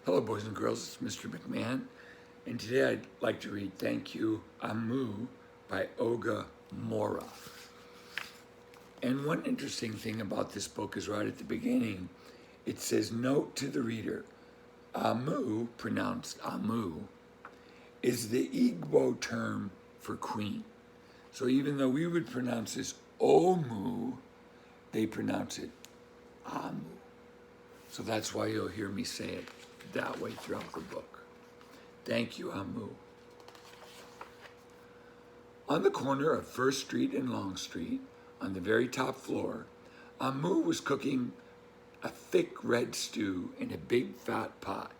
Hello, boys and girls. It's Mr. McMahon, and today I'd like to read Thank You, Amu by Olga Mora. And one interesting thing about this book is right at the beginning, it says, note to the reader, Amu, pronounced Amu, is the Igbo term for queen. So even though we would pronounce this Omu, they pronounce it Amu. So that's why you'll hear me say it that way throughout the book. Thank you, Amu. On the corner of First Street and Long Street, on the very top floor, Amu was cooking a thick red stew in a big fat pot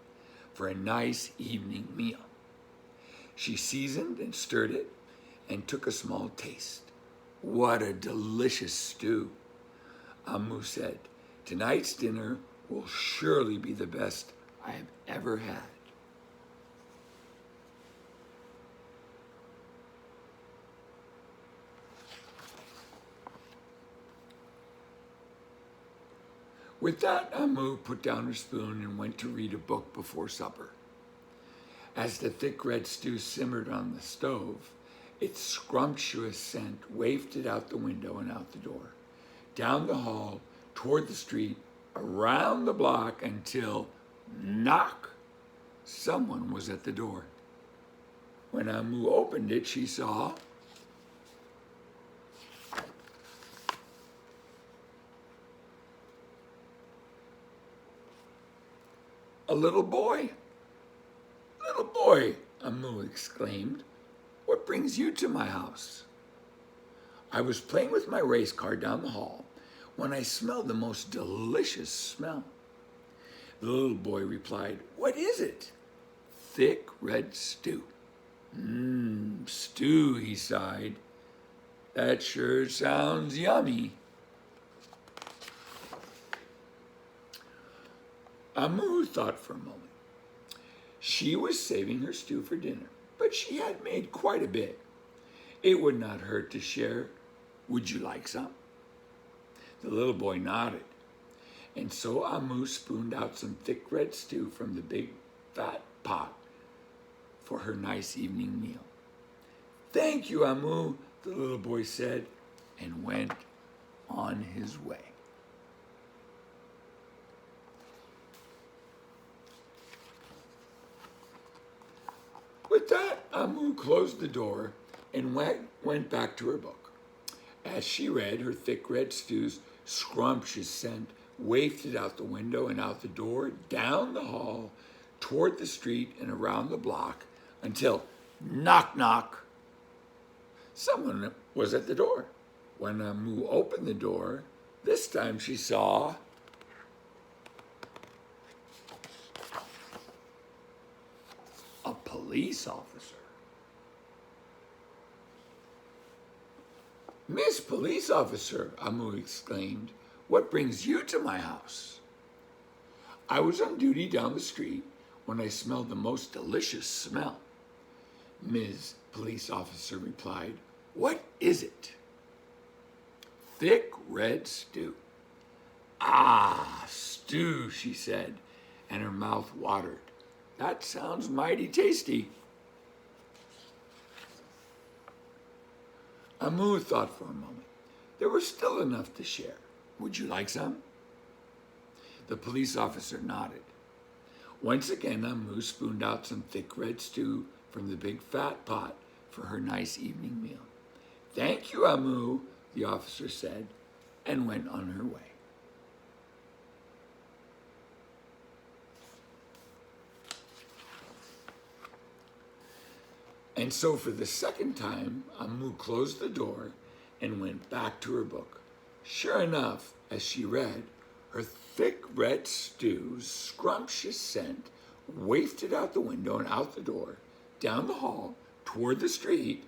for a nice evening meal. She seasoned and stirred it and took a small taste. What a delicious stew, Amu said. Tonight's dinner will surely be the best I have ever had. With that, Amu put down her spoon and went to read a book before supper. As the thick red stew simmered on the stove, its scrumptious scent wafted out the window and out the door, down the hall, toward the street, around the block, until, knock, someone was at the door. When Amu opened it, she saw a little boy. Little boy, Amu exclaimed, what brings you to my house? I was playing with my race car down the hall when I smelled the most delicious smell. The little boy replied, what is it? Thick red stew. Stew, he sighed. That sure sounds yummy. Amu thought for a moment. She was saving her stew for dinner, but she had made quite a bit. It would not hurt to share. Would you like some? The little boy nodded, and so Amu spooned out some thick red stew from the big fat pot for her nice evening meal. Thank you, Amu, the little boy said, and went on his way. With that, Amu closed the door and went back to her book. As she read, her thick red stew's scrumptious scent wafted out the window and out the door, down the hall, toward the street and around the block, until, knock, knock, someone was at the door. When Amu opened the door, this time she saw a police officer. Miss Police Officer, Amu exclaimed, what brings you to my house? I was on duty down the street when I smelled the most delicious smell. Ms. Police Officer replied, what is it? Thick red stew. Ah, stew, she said, and her mouth watered. That sounds mighty tasty. Amu thought for a moment. There was still enough to share. Would you like some? The police officer nodded. Once again, Amu spooned out some thick red stew from the big fat pot for her nice evening meal. Thank you, Amu, the officer said, and went on her way. And so for the second time, Amu closed the door and went back to her book. Sure enough, as she read, her thick red stew's scrumptious scent wafted out the window and out the door, down the hall, toward the street,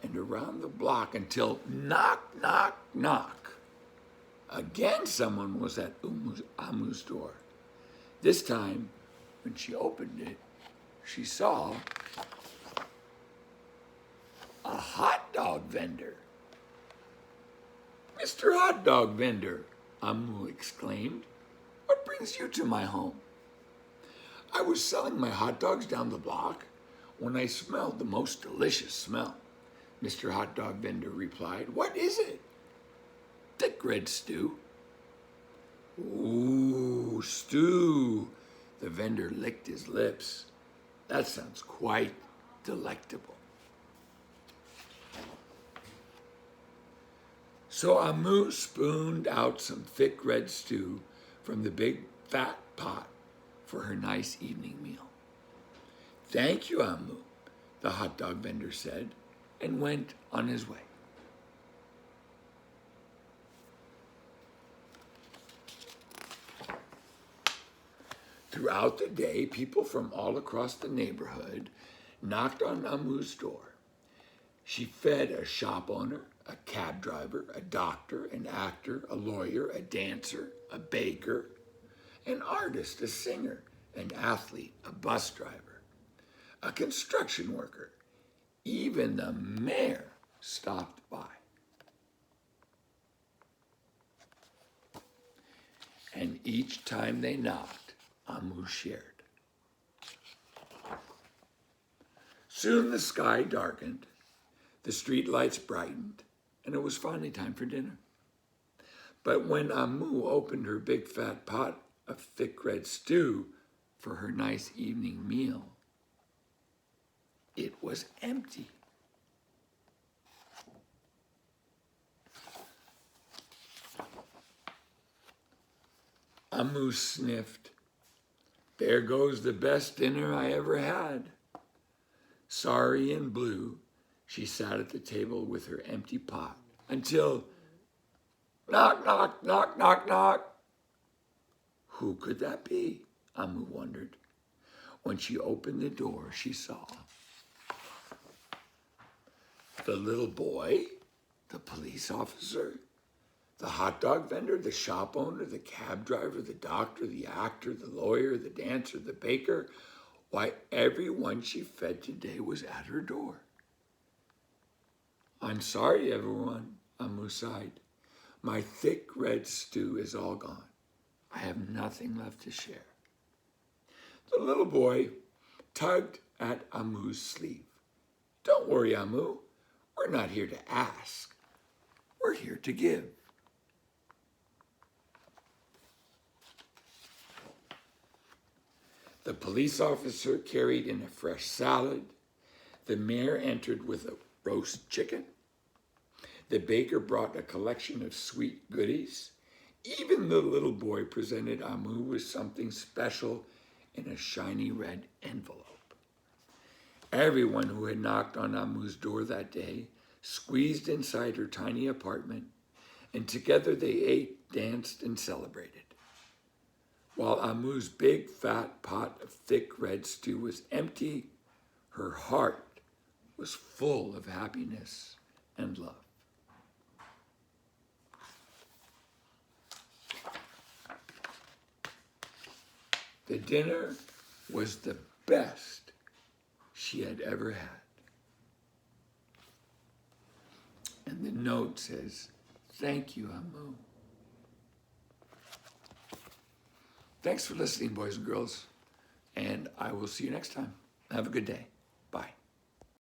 and around the block until knock, knock, knock. Again, someone was at Amu's door. This time, when she opened it, she saw a hot dog vendor. Mr. Hot Dog Vendor, Amu exclaimed, what brings you to my home? I was selling my hot dogs down the block when I smelled the most delicious smell. Mr. Hot Dog Vendor replied. What is it? Thick red stew. Ooh, stew. The vendor licked his lips. That sounds quite delectable. So Amu spooned out some thick red stew from the big fat pot for her nice evening meal. Thank you, Amu, the hot dog vendor said, and went on his way. Throughout the day, people from all across the neighborhood knocked on Amu's door. She fed a shop owner, a cab driver, a doctor, an actor, a lawyer, a dancer, a baker, an artist, a singer, an athlete, a bus driver, a construction worker. Even the mayor stopped by. And each time they knocked, Amu shared. Soon the sky darkened, the street lights brightened, and it was finally time for dinner. But when Amu opened her big fat pot of thick red stew for her nice evening meal, it was empty. Amu sniffed. There goes the best dinner I ever had. Sorry and blue, she sat at the table with her empty pot until knock, knock, knock, knock, knock. Who could that be? Amu wondered. When she opened the door, she saw the little boy, the police officer, the hot dog vendor, the shop owner, the cab driver, the doctor, the actor, the lawyer, the dancer, the baker. Why, everyone she fed today was at her door. I'm sorry, everyone, Amu sighed. My thick red stew is all gone. I have nothing left to share. The little boy tugged at Amu's sleeve. Don't worry, Amu. We're not here to ask. We're here to give. The police officer carried in a fresh salad. The mayor entered with a roast chicken. The baker brought a collection of sweet goodies. Even the little boy presented Amu with something special in a shiny red envelope. Everyone who had knocked on Amu's door that day squeezed inside her tiny apartment, and together they ate, danced, and celebrated. While Amu's big fat pot of thick red stew was empty, her heart was full of happiness and love. The dinner was the best she had ever had. And the note says, thank you, Amu. Thanks for listening, boys and girls, and I will see you next time. Have a good day.